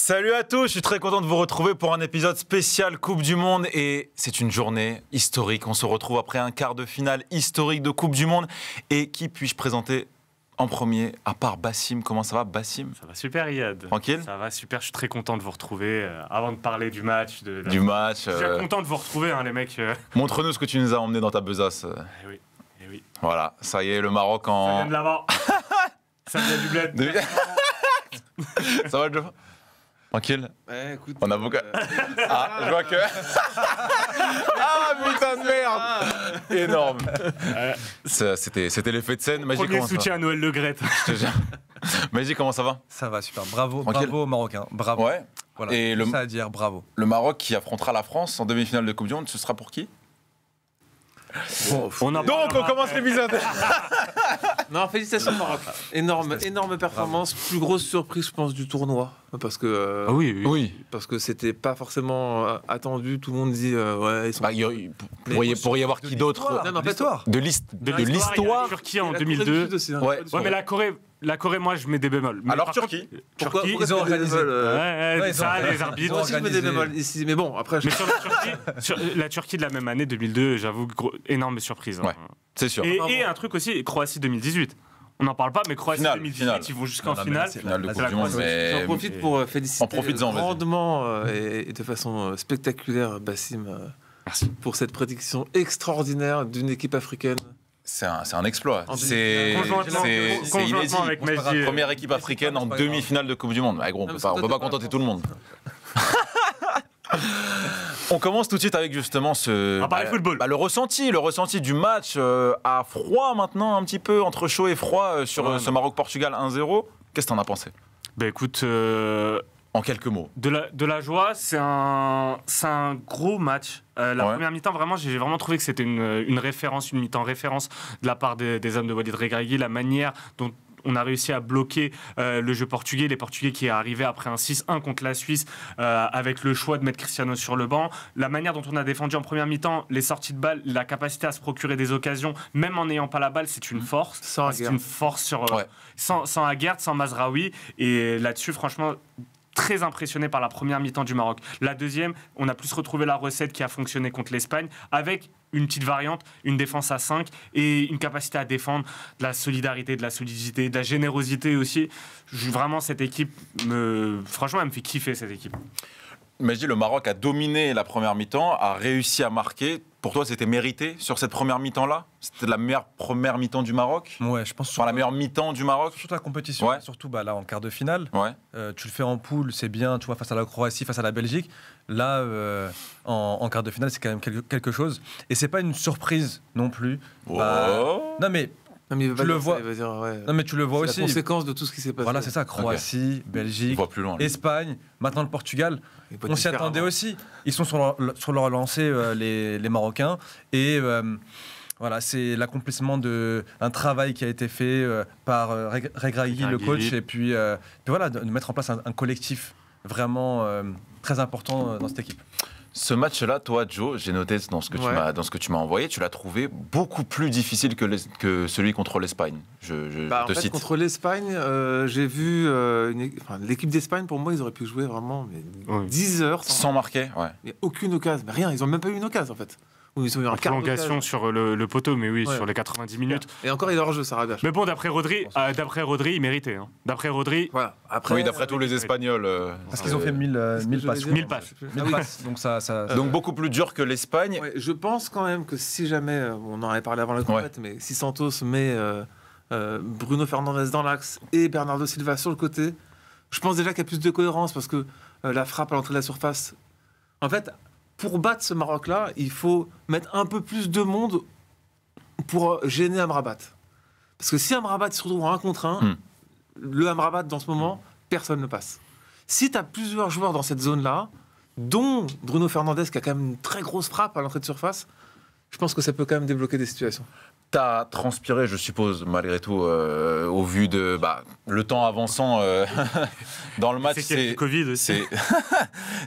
Salut à tous, je suis très content de vous retrouver pour un épisode spécial Coupe du Monde et c'est une journée historique. On se retrouve après un quart de finale historique de Coupe du Monde. Et qui puis-je présenter en premier, à part Bassim? Comment ça va, Bassim? Ça va super, Iyad. Tranquille? Ça va super, je suis très content de vous retrouver. Avant de parler du match... Du match... Je suis content de vous retrouver, hein, les mecs. Montre-nous ce que tu nous as emmené dans ta besace. Eh oui, eh oui. Voilà, ça y est, le Maroc Ça en... vient de là-bas. Ça vient du bled. Ça va, Joe? Tranquille? Ouais, écoute. On a beaucoup... Ah, je vois que... Ah, putain de merde! Énorme. C'était l'effet de scène. Magie, Premier soutien à Noël Le Graët. Magie, comment ça va? Ça va super. Bravo, Tranquille. bravo aux Marocains. Bravo. Ouais. Voilà. Et Tout ça à dire, bravo. le Maroc qui affrontera la France en demi-finale de Coupe du Monde, ce sera pour qui? Bon, Donc, on commence l'épisode. Non, félicitations Maroc. Énorme performance, plus grosse surprise je pense du tournoi parce que Ah oui, oui. Oui. parce que c'était pas forcément attendu. Tout le monde dit ouais ils sont. Bah, il pourrait y avoir qui d'autre? Non, mais en fait, l'histoire. De Il y a la l'histoire. Turquie en Et la Corée du 2002. Sud aussi, hein. Ouais. Ouais, mais la Corée, moi, je mets des bémols. Mais Alors, par Turquie. contre, Pourquoi Turquie, ils ont organisé Ouais, ils ça, ont- les ils arbitres. ont Moi aussi je mets des organisé. bémols ici, mais bon après. Mais sur la Turquie, la Turquie de la même année, 2002, j'avoue, énorme surprise. hein. Ouais. C'est sûr. Et un truc aussi, Croatie 2018. On n'en parle pas, mais Croatie Finale, 2018, finale. ils vont jusqu'en Non, mais finale. là, c'est Finale de la- Coupe la du Monde, Croatie. mais... J'en profite pour féliciter profites-en, vas-y. grandement et de façon spectaculaire Bassim Merci. pour cette prédiction extraordinaire d'une équipe africaine. C'est un exploit. En C'est Conjointement inédit. avec Magie. Première équipe africaine en demi-finale de Coupe du Monde. Ouais, gros, Non, on mais peut pas c'est contenter tout le monde. On commence tout de suite avec justement On va parler football. le ressenti du match à froid maintenant un petit peu, entre chaud et froid sur Ouais, ce non. Maroc-Portugal 1-0. Qu'est-ce que t'en as pensé? Ben écoute, En quelques mots. de la joie, c'est un gros match. La Ouais. première mi-temps, vraiment, j'ai vraiment trouvé que c'était une référence, une mi-temps référence de la part des hommes de Walid Regragui, la manière dont on a réussi à bloquer le jeu portugais, les Portugais qui est arrivé après un 6-1 contre la Suisse avec le choix de mettre Cristiano sur le banc, la manière dont on a défendu en première mi-temps, les sorties de balles, la capacité à se procurer des occasions, même en n'ayant pas la balle, c'est une force. Sans C'est Aguerd. une force Ouais. sans Aguerd, sans Mazraoui. Et là-dessus, franchement, très impressionné par la première mi-temps du Maroc. La deuxième, on a plus retrouvé la recette qui a fonctionné contre l'Espagne avec une petite variante, une défense à 5 et une capacité à défendre, de la solidarité, de la solidité, de la générosité aussi. Vraiment, cette équipe, franchement, elle me fait kiffer, cette équipe. Mais je dis, le Maroc a dominé la première mi-temps, a réussi à marquer. Pour toi, c'était mérité sur cette première mi-temps-là? C'était la meilleure première mi-temps du Maroc? Ouais, je pense Enfin, la meilleure mi-temps du Maroc? surtout la compétition, Ouais. surtout là en quart de finale. Ouais. Tu le fais en poule, c'est bien, tu vois, face à la Croatie, face à la Belgique. Là, en quart de finale, c'est quand même quelque chose. Et c'est pas une surprise non plus. Bah, Oh. non mais, Non, mais il va Tu pas le dire vois. ça, il va dire, ouais. non mais tu le vois C'est aussi. la conséquence de tout ce qui s'est passé. Voilà, c'est ça. Croatie, On Belgique, voit plus loin. lui. Espagne, maintenant le Portugal. Il peut On s'y différemment. attendait aussi. Ils sont sur leur lancée, les Marocains. Et voilà, c'est l'accomplissement d'un travail qui a été fait par Regragui, le coach. Et puis voilà, de mettre en place un collectif vraiment très important dans cette équipe. Ce match-là, toi, Joe, j'ai noté dans ce que Ouais. tu m'as envoyé, tu l'as trouvé beaucoup plus difficile que celui contre l'Espagne. Je Bah, en te fait, cite. contre l'Espagne, j'ai vu l'équipe d'Espagne. Pour moi, ils auraient pu jouer vraiment Oui. 10 heures Sans marquer, ouais. mais aucune occasion, mais rien. Ils ont même pas eu une occasion en fait. Ou ils ont eu un En quart prolongation d'occasion. sur le poteau, mais oui, Ouais. sur les 90 minutes. Et encore, il est hors jeu, ça rabâche. Mais bon, d'après Rodri, il méritait. Hein. D'après Rodri, Voilà. Après, Oui, d'après tous les Espagniels. Parce qu'ils ont fait 1000 passes. 1000 passes. 1000 passes. Donc ça Donc beaucoup plus dur que l'Espagne. Ouais, je pense quand même que si jamais, on en avait parlé avant la compète, mais si Santos met Bruno Fernandes dans l'axe et Bernardo Silva sur le côté, je pense déjà qu'il y a plus de cohérence parce que la frappe à l'entrée de la surface. En fait, pour battre ce Maroc-là, il faut mettre un peu plus de monde pour gêner Amrabat. Parce que si Amrabat se retrouve en 1 contre 1, le Amrabat dans ce moment, personne ne passe. Si tu as plusieurs joueurs dans cette zone-là, dont Bruno Fernandes qui a quand même une très grosse frappe à l'entrée de surface, je pense que ça peut quand même débloquer des situations. T'as transpiré, je suppose, malgré tout, au vu de le temps avançant dans le match. c'est qu'il y a du Covid aussi.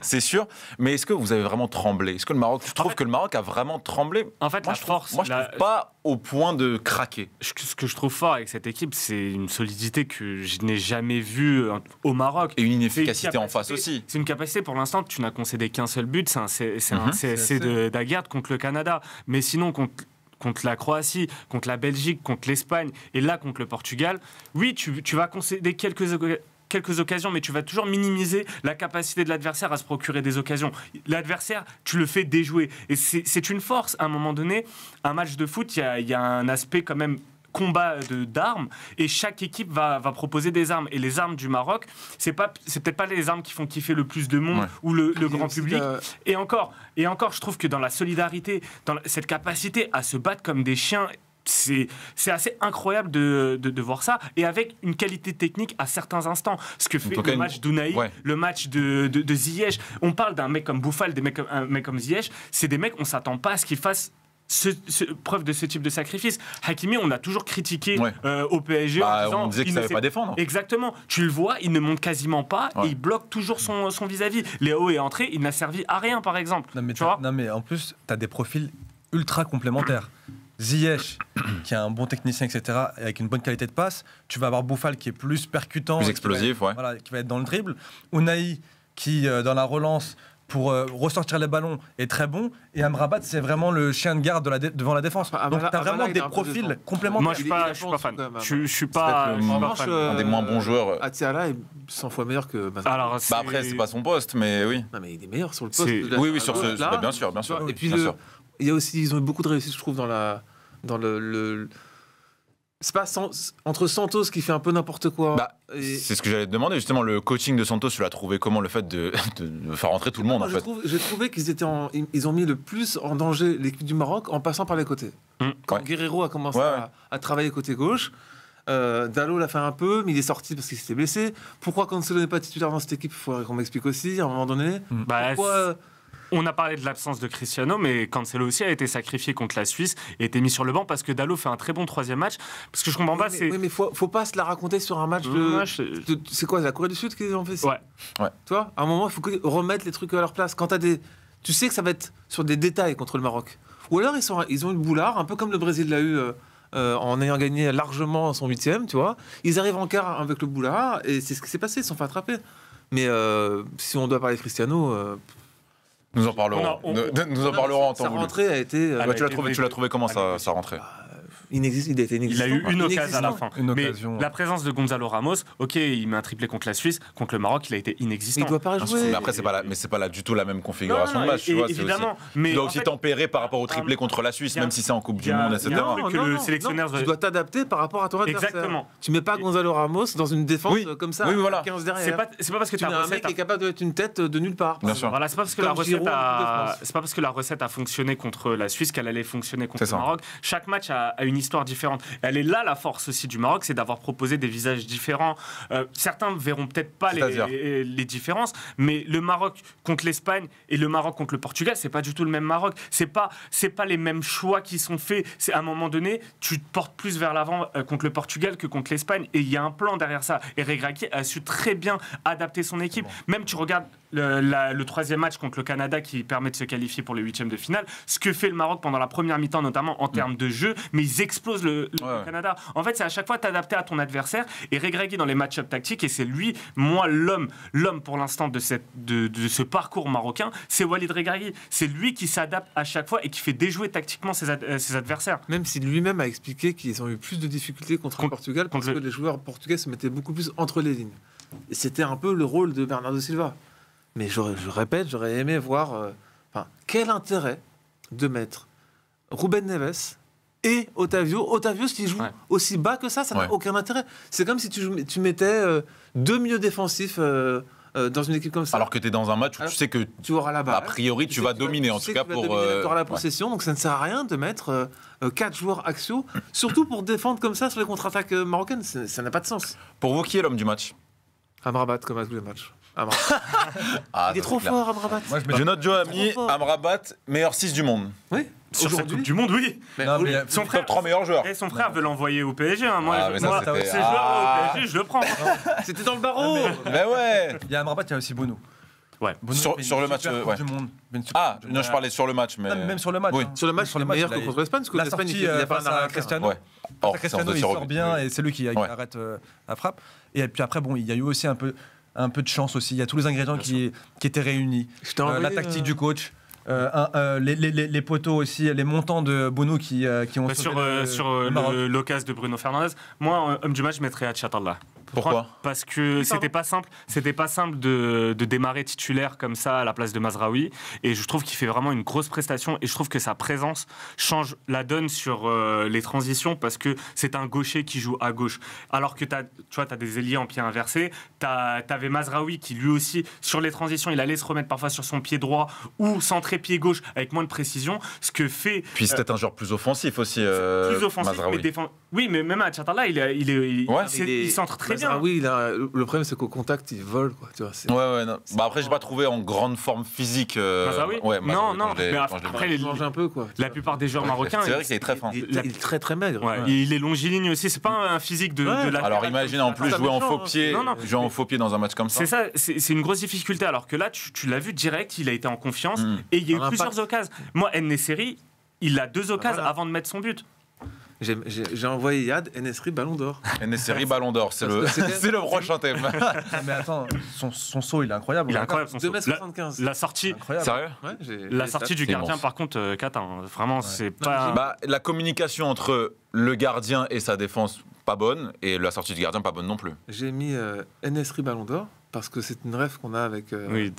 C'est sûr. Mais est-ce que vous avez vraiment tremblé? Est-ce que le Maroc, tu trouves que le Maroc a vraiment tremblé? En fait, Moi, la force. je trouve pas au point de craquer. Ce que je trouve fort avec cette équipe, c'est une solidité que je n'ai jamais vue au Maroc. Et une inefficacité en face aussi. C'est une capacité, pour l'instant, tu n'as concédé qu'un seul but, c'est un CSC d'Aguerd contre le Canada. Mais sinon, contre la Croatie, contre la Belgique, contre l'Espagne et là contre le Portugal, oui, tu vas concéder quelques occasions, mais tu vas toujours minimiser la capacité de l'adversaire à se procurer des occasions. L'adversaire, tu le fais déjouer. Et c'est une force. À un moment donné, un match de foot, il y a un aspect quand même combat d'armes, et chaque équipe va proposer des armes. Et les armes du Maroc, c'est peut-être pas les armes qui font kiffer le plus de monde ou le grand public. Et encore, je trouve que dans la solidarité, dans cette capacité à se battre comme des chiens, c'est assez incroyable de voir ça, et avec une qualité technique à certains instants. Ce que fait le match d'Ounaï, le match de Ziyech. On parle d'un mec comme Bouffal, un mec comme Ziyech, c'est des mecs, on s'attend pas à ce qu'ils fassent preuve de ce type de sacrifice. Hakimi, on l'a toujours critiqué au PSG en disant, on disait qu'il ne savait pas défendre. Exactement. Tu le vois, il ne monte quasiment pas et il bloque toujours son vis-à-vis. Léo est entré, il n'a servi à rien, par exemple. Non, mais en plus, tu as des profils ultra complémentaires. Ziyech, qui est un bon technicien, etc., avec une bonne qualité de passe. Tu vas avoir Bouffal, qui est plus percutant. Plus explosif, voilà, qui va être dans le dribble. Ounaï, qui, dans la relance, pour ressortir les ballons, est très bon. Et Amrabat, c'est vraiment le chien de garde devant la défense. Donc, tu as vraiment des profils complémentaires. Moi, je ne suis pas fan. Je suis pas fan. Un des moins bons joueurs. Atiala est 100 fois meilleur que Mazraoui. Alors, après, c'est pas son poste, mais oui. Non, mais il est meilleur sur le poste. Oui, sur ce. Bien sûr. Et puis, il y a aussi, ils ont eu beaucoup de réussite, je trouve, dans le c'est pas entre Santos qui fait un peu n'importe quoi. C'est ce que j'allais te demander, justement, le coaching de Santos, tu l'as trouvé comment, le fait de faire rentrer tout le monde, en fait? J'ai trouvé ils ont mis le plus en danger l'équipe du Maroc en passant par les côtés. Quand Guerreiro a commencé à travailler côté gauche, Dalot l'a fait un peu, mais il est sorti parce qu'il s'était blessé. Pourquoi Cancelo n'est pas titulaire dans cette équipe? Il faudrait qu'on m'explique aussi à un moment donné. Pourquoi on a parlé de l'absence de Cristiano, mais Cancelo aussi a été sacrifié contre la Suisse et été mis sur le banc parce que Dalot fait un très bon troisième match. Parce que je comprends pas, mais faut pas se la raconter sur un match c'est quoi, la Corée du Sud qu'ils ont fait ça? Ouais. Tu vois, à un moment, il faut remettre les trucs à leur place. Quand tu sais que ça va être sur des détails contre le Maroc. Ou alors ils ont eu le boulard, un peu comme le Brésil l'a eu en ayant gagné largement son 8e, tu vois. Ils arrivent en quart avec le boulard et c'est ce qui s'est passé, ils se sont fait attraper. Mais si on doit parler de Cristiano... Nous en parlerons. Nous en parlerons en temps voulu. Sa rentrée a été... tu l'as trouvé comment, sa rentrée? Il a été inexistant. Il a eu une occasion à la fin. Mais la présence de Gonzalo Ramos, ok, il met un triplé contre la Suisse, contre le Maroc, il a été inexistant. Il ne doit pas jouer. Mais après, c'est pas du tout la même configuration de match. Évidemment. Tu dois aussi tempérer par rapport au triplé contre la Suisse, même si c'est en Coupe du Monde, etc. Tu dois t'adapter par rapport à ton adversaire. Exactement. Tu mets pas Gonzalo Ramos dans une défense comme ça, 15 derrière. C'est pas parce que tu as un mec qui est capable d'être une tête de nulle part. Bien sûr. Voilà, c'est pas parce que la recette a fonctionné contre la Suisse qu'elle allait fonctionner contre le Maroc. Chaque match a une histoire différente. Elle est là, la force aussi du Maroc, c'est d'avoir proposé des visages différents. Certains verront peut-être pas les différences, mais le Maroc contre l'Espagne et le Maroc contre le Portugal, c'est pas du tout le même Maroc. C'est pas les mêmes choix qui sont faits. C'est à un moment donné, tu te portes plus vers l'avant contre le Portugal que contre l'Espagne, et il y a un plan derrière ça. Et Regragui a su très bien adapter son équipe. Même tu regardes le troisième match contre le Canada qui permet de se qualifier pour les huitièmes de finale, ce que fait le Maroc pendant la première mi-temps, notamment en termes de jeu, mais ils explosent le Canada. En fait, c'est à chaque fois t'adapter à ton adversaire, et Regragui dans les match-up tactiques, et c'est lui, moi, l'homme pour l'instant de ce parcours marocain, c'est Walid Regragui. C'est lui qui s'adapte à chaque fois et qui fait déjouer tactiquement ses adversaires. Même si lui-même a expliqué qu'ils ont eu plus de difficultés contre le Portugal parce que les joueurs portugais se mettaient beaucoup plus entre les lignes. Et c'était un peu le rôle de Bernardo Silva. Mais je répète, j'aurais aimé voir quel intérêt de mettre Ruben Neves et Otavio, s'il joue aussi bas que ça n'a aucun intérêt. C'est comme si tu mettais deux milieux défensifs dans une équipe comme ça. Alors que tu es dans un match où tu sais que tu auras la balle. A priori, tu vas dominer, en tout cas pour... Tu auras la possession, donc ça ne sert à rien de mettre 4 joueurs axiaux, surtout pour défendre comme ça sur les contre-attaques marocaines. Ça n'a pas de sens. Pour vous, qui est l'homme du match? Amrabat, comme à tous les matchs. Il est trop fort, Amrabat. Je note Joe Ami, Amrabat, meilleur 6 du monde. Oui. Sur cette Coupe du Monde, oui. Son frère, 3 meilleurs joueurs. Et son frère veut l'envoyer au PSG. Moi, ces joueurs au PSG, je le prends. C'était dans le barreau. Mais ouais. Il y a Amrabat, il y a aussi Bono. Ouais. Bono Sur- fait une sur le match, super ouais. Coupe du Monde. Une super Ah, Coupe du non, Monde. je parlais sur le match, mais. Non, mais même sur le match. Oui. hein. Sur le match, Sur le il est meilleur il a- que contre l'Espagne, parce que la l'Espagne, sortie il y a pas face un arrêt à à faire. Cristiano. Ouais. Or, Cristiano, c'est un il dossier sort bien revu. et c'est lui qui Ouais. arrête la frappe. Et puis après, bon, il y a eu aussi un peu de chance aussi. Il y a tous les ingrédients qui étaient réunis. Je t'ai envoyé, La tactique du coach. Les poteaux aussi, les montants de Bono qui ont Bah, sauvé sur le Maroc. l'occasion de Bruno Fernandes, moi, homme du match, je mettrais Hatchatallah. Pourquoi ? Parce que c'était pas simple de démarrer titulaire comme ça à la place de Mazraoui. Et je trouve qu'il fait vraiment une grosse prestation. Et je trouve que sa présence change la donne sur les transitions parce que c'est un gaucher qui joue à gauche. Alors que tu as des ailiers en pied inversé. T'avais Mazraoui qui lui aussi, sur les transitions, il allait se remettre parfois sur son pied droit ou centrer pied gauche avec moins de précision. Ce que fait. Puis c'est peut-être un joueur plus offensif aussi. Plus offensif, Mazraoui. mais oui, mais même à Hatchatallah, il centre très bien. Oui, le problème, c'est qu'au contact, il vole, quoi. Tu vois, c'est- Ouais, non. Bah après, j'ai pas trouvé en grande forme physique. Mazraoui Ouais, Mazraoui, Non, quand je l'ai- mais quand je l'ai après, vu. il change un peu, quoi. La plupart des joueurs marocains. C'est vrai qu'il est très fin. Il est très très maigre. Ouais, il est longiligne aussi, c'est pas un physique de latéral. Alors imagine en plus Ça jouer en méchant, faux pied, Non, jouer en faux pied dans un match comme ça. C'est ça, c'est une grosse difficulté. Alors que là, tu l'as vu direct, il a été en confiance et il y a eu Un plusieurs impact. occasions. Moi, En-Nesyri, il a 2 occasions Voilà. avant de mettre son but. J'ai envoyé Yad, En-Nesyri, Ballon d'Or. NSRI Ballon d'Or, c'est Parce le, que c'était- c'est le prochain thème. Mais attends, son saut, il est incroyable. Il est incroyable son saut. 2m75. La sortie, Incroyable. Sérieux ? Ouais, j'ai- la j'ai sortie ça. du C'est gardien, immense. par contre, Kata, hein, vraiment, c'est pas. Bah, la communication entre le gardien et sa défense, pas bonne, et la sortie du gardien, pas bonne non plus. J'ai mis En-Nesyri, Ballon d'Or, parce que c'est une rêve qu'on a avec Oui.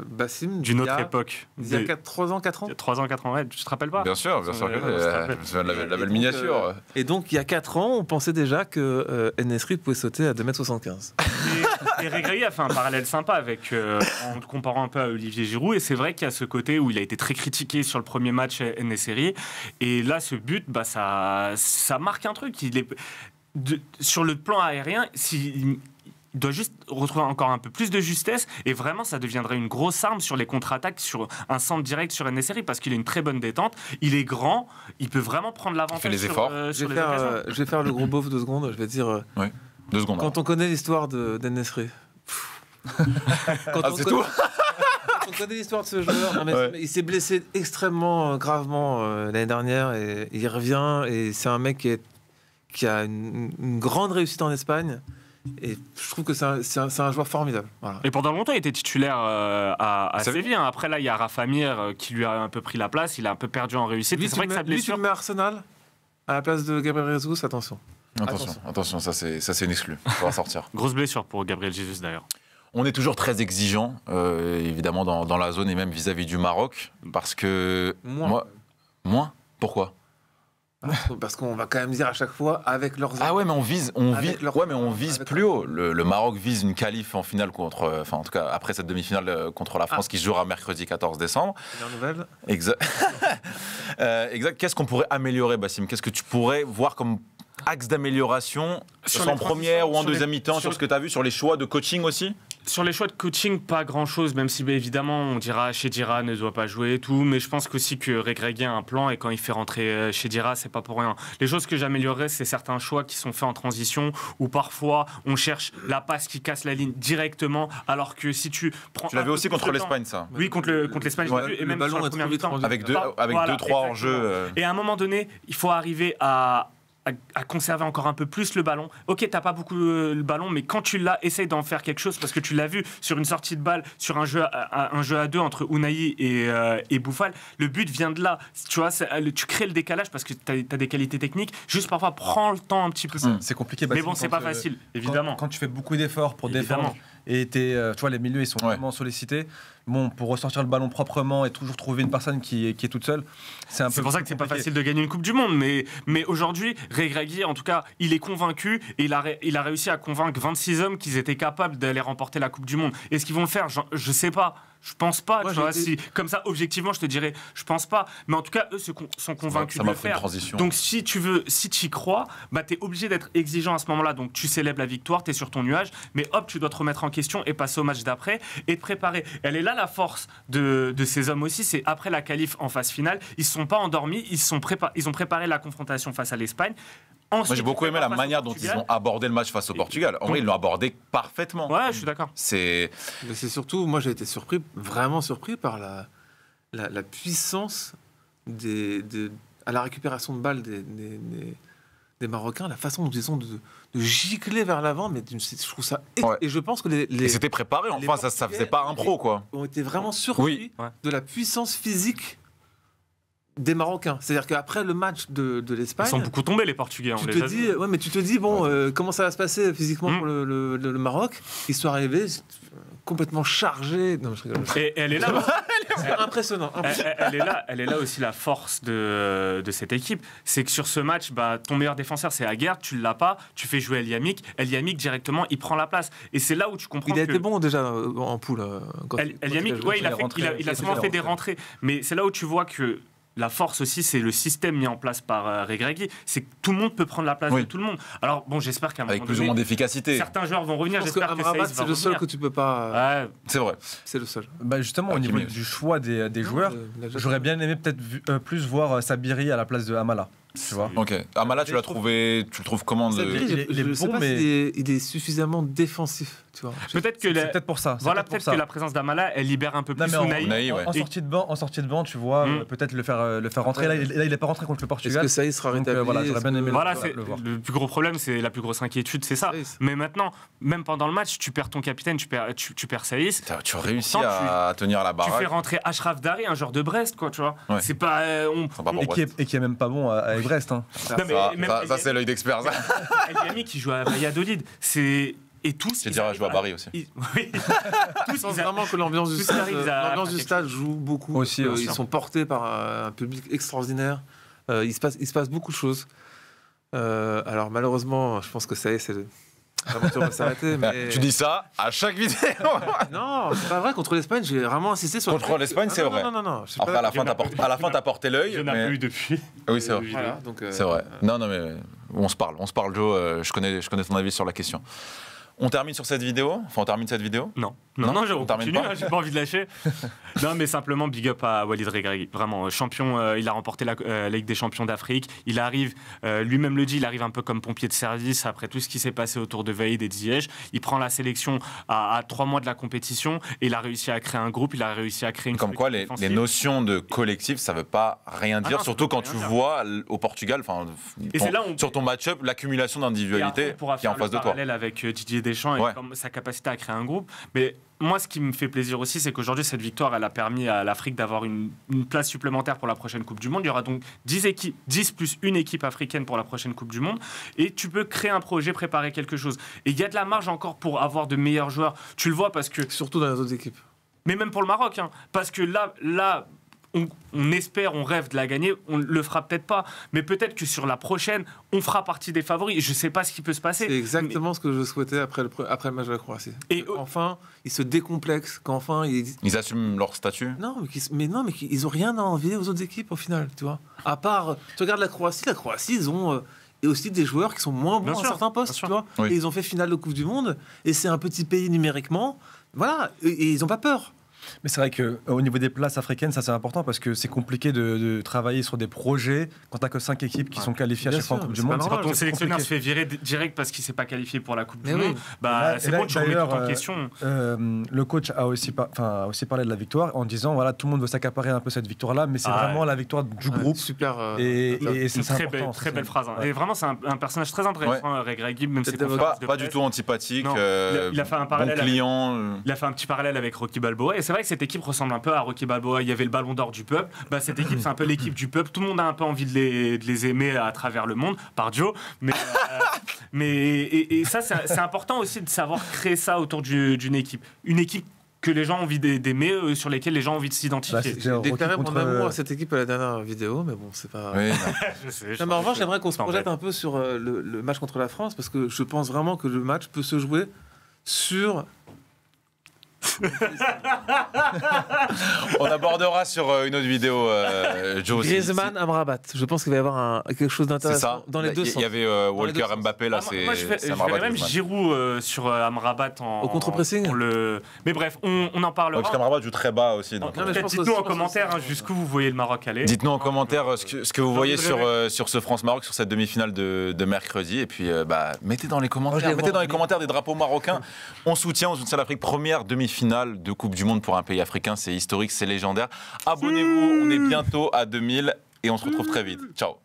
Bassim. D'une il y autre a- époque. Il y a 3 ans, 4 ans. 3 ans, 4 ans, ouais, tu te rappelles pas Bien sûr que Ouais, je me rappelle. je me souviens de la Et belle donc, miniature. Et donc, il y a 4 ans, on pensait déjà que En-Nesyri pouvait sauter à 2m75. Et Regragui a fait un parallèle sympa avec, en le comparant un peu à Olivier Giroud. Et c'est vrai qu'il y a ce côté où il a été très critiqué sur le premier match En-Nesyri. Et là, ce but, bah, ça marque un truc. Sur le plan aérien, il doit juste retrouver encore un peu plus de justesse et vraiment ça deviendrait une grosse arme sur les contre-attaques, sur un centre direct sur En-Nesyri parce qu'il a une très bonne détente, il est grand, il peut vraiment prendre l'avantage Il fait les sur, efforts. sur Je les occasions. vais faire le gros beauf 2 secondes. Je vais dire, 2 secondes. quand on connaît l'histoire d'En-Nesyri. Quand Ah, on c'est connaît- tout Quand on connaît l'histoire de ce joueur, non, mais Ouais. il s'est blessé extrêmement gravement l'année dernière et il revient et c'est un mec qui a une grande réussite en Espagne et je trouve que c'est un joueur formidable. Voilà. Et pendant longtemps, il était titulaire à Ça veut- Séville. Hein. Après, là, il y a Rafa Mir qui lui a un peu pris la place. Il a un peu perdu en réussite. Et Lui, c'est tu vrai le que sa mets- lui, tu blessure. le mets à Arsenal à la place de Gabriel Jesus, attention. Attention, ça c'est une exclue. Ça va sortir. Grosse blessure pour Gabriel Jesus d'ailleurs. On est toujours très exigeant, évidemment, dans la zone et même vis-à-vis du Maroc, parce que. Moins Pourquoi ? Parce qu'on va quand même dire à chaque fois avec leurs. Ah ouais, mais on vise Avec plus haut. Le Maroc vise une qualif en finale enfin en tout cas après cette demi-finale contre la France qui se jouera mercredi 14 décembre. Dernière nouvelle. Exact. Exact. Qu'est-ce qu'on pourrait améliorer, Bassim ? Qu'est-ce que tu pourrais voir comme axe d'amélioration, Sur soit en les première ou en transitions, deuxième mi-temps, sur ce que tu as vu, sur les choix de coaching aussi ? Sur les choix de coaching, pas grand-chose, même si évidemment on dira Chedira ne doit pas jouer et tout, mais je pense qu'aussi que Regragui a un plan et quand il fait rentrer Chedira, c'est pas pour rien. Les choses que j'améliorerais, c'est certains choix qui sont faits en transition où parfois on cherche la passe qui casse la ligne directement, alors que si tu prends. Tu l'avais aussi contre le l'Espagne, ça. Oui, contre l'Espagne, je l'ai vu, et Le même ballon sur la est première trop vite mi-temps. rendu. Avec deux, Voilà, 2-3 en exactement. jeu. Et à un moment donné, il faut arriver à conserver encore un peu plus le ballon. Ok, t'as pas beaucoup le ballon, mais quand tu l'as, essaye d'en faire quelque chose parce que tu l'as vu sur une sortie de balle, sur un jeu à 2 entre Unai et Bouffal. Le but vient de là. Tu vois, tu crées le décalage parce que t'as des qualités techniques. Juste parfois, prends le temps un petit peu. C'est compliqué. Mais Bassim, bon, c'est quand, pas facile, évidemment. Quand tu fais beaucoup d'efforts pour Évidemment. défendre et tu vois, les milieux ils sont Ouais. vraiment sollicités. Bon, pour ressortir le ballon proprement et toujours trouver une personne qui est toute seule, c'est un peu. C'est pour ça que c'est pas compliqué. facile de gagner une Coupe du Monde. Mais aujourd'hui, Regragui, en tout cas, il est convaincu et il a réussi à convaincre 26 hommes qu'ils étaient capables d'aller remporter la Coupe du Monde. Est-ce qu'ils vont le faire ? Je sais pas. Je pense pas. Moi, Tu vois, j'ai été- comme ça, objectivement, je te dirais, je pense pas. Mais en tout cas, eux sont convaincus Ça de m'a le fait une faire. transition. Donc si tu y crois, bah, tu es obligé d'être exigeant à ce moment-là. Donc tu célèbres la victoire, tu es sur ton nuage, mais hop, tu dois te remettre en question et passer au match d'après et te préparer. Elle est là la force de ces hommes aussi, c'est après la qualif en phase finale, ils ne sont pas endormis, ils ont préparé la confrontation face à l'Espagne. Ensuite, Moi, j'ai beaucoup aimé la manière dont ils ont abordé le match face au Portugal. En vrai, ils l'ont abordé parfaitement. Ouais, je suis d'accord. Mais c'est surtout, moi j'ai été vraiment surpris par la puissance à la récupération de balles des Marocains, la façon dont ils ont de gicler vers l'avant, mais je trouve ça... Ouais. Et je pense que Et c'était préparé, enfin, ça faisait pas impro, quoi. ont été vraiment surpris de la puissance physique des Marocains. C'est-à-dire qu'après le match de l'Espagne... Ils sont beaucoup tombés, les Portugais. Tu te dis, comment ça va se passer physiquement pour le Maroc? Ils sont arrivés complètement chargés. Non, je rigole. Et elle est là. C'est impressionnant. Elle est là aussi la force de cette équipe. C'est que sur ce match, ton meilleur défenseur, c'est Aguerd. Tu ne l'as pas. Tu fais jouer El Yamik. El Yamik, directement, il prend la place. Et c'est là où tu comprends Il a été bon déjà en poule. El Yamik, il a souvent fait des rentrées. Mais c'est là où tu vois que la force aussi, c'est le système mis en place par Regragui. C'est que tout le monde peut prendre la place de tout le monde. Alors, j'espère qu'à un moment donné... Avec plus ou moins d'efficacité. Certains joueurs vont revenir. J'espère que Amrabat, c'est le seul que tu peux pas... Ouais. C'est vrai. C'est le seul. Justement, au niveau du choix des joueurs, j'aurais bien aimé peut-être plus voir Sabiri à la place de Amala. Tu vois. Ok. Amala, tu le trouves comment Sabiri, il est bon, mais il est suffisamment défensif. Tu vois. Peut-être que c'est peut-être pour ça. Voilà, peut-être que la présence d'Amala, elle libère un peu plus Ounahi. En sortie de banc, tu vois, peut-être le faire rentrer. Là, il n'est pas rentré contre le Portugal. Est-ce que Saïs sera rétabli? Voilà, j'aurais bien aimé le voir. Le plus gros problème, c'est la plus grosse inquiétude, c'est ça. Mais maintenant, même pendant le match, tu perds ton capitaine, tu perds Saïs. Tu réussis à tenir la baraque. Tu fais rentrer Achraf Dari, un joueur de Brest, quoi, tu vois. C'est pas. Et qui est même pas bon avec Brest. Ça, c'est l'œil d'expert. El Yamik qui joue à Valladolid, c'est. Et tous. Je dirais à jouer à Paris aussi. Tous sentent vraiment que l'ambiance du stade joue beaucoup. Aussi. Ils sont portés par un public extraordinaire. Il se passe beaucoup de choses. Alors malheureusement, je pense que ça y est, c'est l'aventure va s'arrêter. Mais... Tu dis ça à chaque vidéo. Non, c'est pas vrai. Contre l'Espagne, j'ai vraiment insisté sur. Contre l'Espagne, c'est vrai. Non. Après, à la fin, t'as porté l'œil. Je n'ai pas eu depuis. Oui, c'est vrai. Voilà, donc, c'est vrai. Non, mais on se parle, Joe. Je connais ton avis sur la question. On termine sur cette vidéo? Enfin, on termine cette vidéo? Non, on continue, j'ai pas envie de lâcher. Non, mais simplement, big up à Walid Regragui. Vraiment, champion, il a remporté la Ligue des champions d'Afrique. Il arrive, lui-même le dit, il arrive un peu comme pompier de service après tout ce qui s'est passé autour de Vaïd et de Ziyech. Il prend la sélection à 3 mois de la compétition et il a réussi à créer un groupe, il a réussi à créer une... Comme quoi, les notions de collectif, ça veut pas rien dire, surtout quand tu vois au Portugal, sur ton match-up, l'accumulation d'individualité qui est en face de toi. Parallèle avec Didier Deschamps et sa capacité à créer un groupe. Mais moi, ce qui me fait plaisir aussi, c'est qu'aujourd'hui, cette victoire, elle a permis à l'Afrique d'avoir une place supplémentaire pour la prochaine Coupe du Monde. Il y aura donc 10 plus une équipe africaine pour la prochaine Coupe du Monde. Et tu peux créer un projet, préparer quelque chose. Et il y a de la marge encore pour avoir de meilleurs joueurs. Tu le vois parce que... Surtout dans les autres équipes. Mais même pour le Maroc. Parce que là on espère, on rêve de la gagner, on le fera peut-être pas, mais peut-être que sur la prochaine, on fera partie des favoris. Je sais pas ce qui peut se passer. C'est exactement ce que je souhaitais après le match de la Croatie. Et enfin, ils se décomplexent, qu'enfin ils assument leur statut. Mais ils ont rien à envier aux autres équipes au final, tu vois. À part, tu regardes la Croatie, ils ont et aussi des joueurs qui sont moins bons à certains postes, tu vois. Oui. Et ils ont fait finale de Coupe du Monde, et c'est un petit pays numériquement, voilà, et ils ont pas peur. Mais c'est vrai qu'au niveau des places africaines, ça c'est important parce que c'est compliqué de travailler sur des projets quand t'as que 5 équipes qui sont qualifiées à chaque fois en Coupe du Monde. Quand ton sélectionneur se fait virer direct parce qu'il ne s'est pas qualifié pour la Coupe du Monde, c'est bon, tu remets tout en question. Le coach a aussi parlé de la victoire en disant voilà, tout le monde veut s'accaparer un peu cette victoire-là, mais c'est vraiment la victoire du groupe. Super. Et c'est très belle phrase. Et vraiment, c'est un personnage très intéressant, Regragui, même si c'est pas du tout antipathique. Il a fait un parallèle. Bon client. Il a fait un petit parallèle avec Rocky Balboa. C'est vrai que cette équipe ressemble un peu à Rocky Balboa. Il y avait le ballon d'or du peuple. Cette équipe, c'est un peu l'équipe du peuple. Tout le monde a un peu envie de les aimer à travers le monde, par Joe. Mais ça, c'est important aussi de savoir créer ça autour d'une équipe. Une équipe que les gens ont envie d'aimer, sur lesquelles les gens ont envie de s'identifier. J'ai déclaré mon amour à cette équipe à la dernière vidéo, mais bon, c'est pas... Oui, mais en revanche, j'aimerais qu'on se projette un peu sur le match contre la France, parce que je pense vraiment que le match peut se jouer sur... On abordera sur une autre vidéo, Joe. Griezmann, Amrabat. Je pense qu'il va y avoir quelque chose C'est d'intéressant ça. dans les deux sens. Il y avait Walker Mbappé, là, c'est Moi, je Amrabat, verrais même Griezmann. Giroud sur Amrabat Au contre-pressing. Mais bref, on en Ouais, parlera. parce qu'Amrabat joue très bas aussi. Donc, Non, mais je pense Dites-nous aussi, en commentaire jusqu'où vous voyez le Maroc aller. dites-nous en commentaire ce que vous voyez voudrais sur ce France-Maroc, sur cette demi-finale de mercredi. Et puis, mettez dans les Moi, je les vois commentaires des drapeaux marocains. On soutient l'Afrique. Première demi-finale de Coupe du Monde pour un pays africain. C'est historique, c'est légendaire. Abonnez-vous, on est bientôt à 2000 et on se retrouve très vite. Ciao.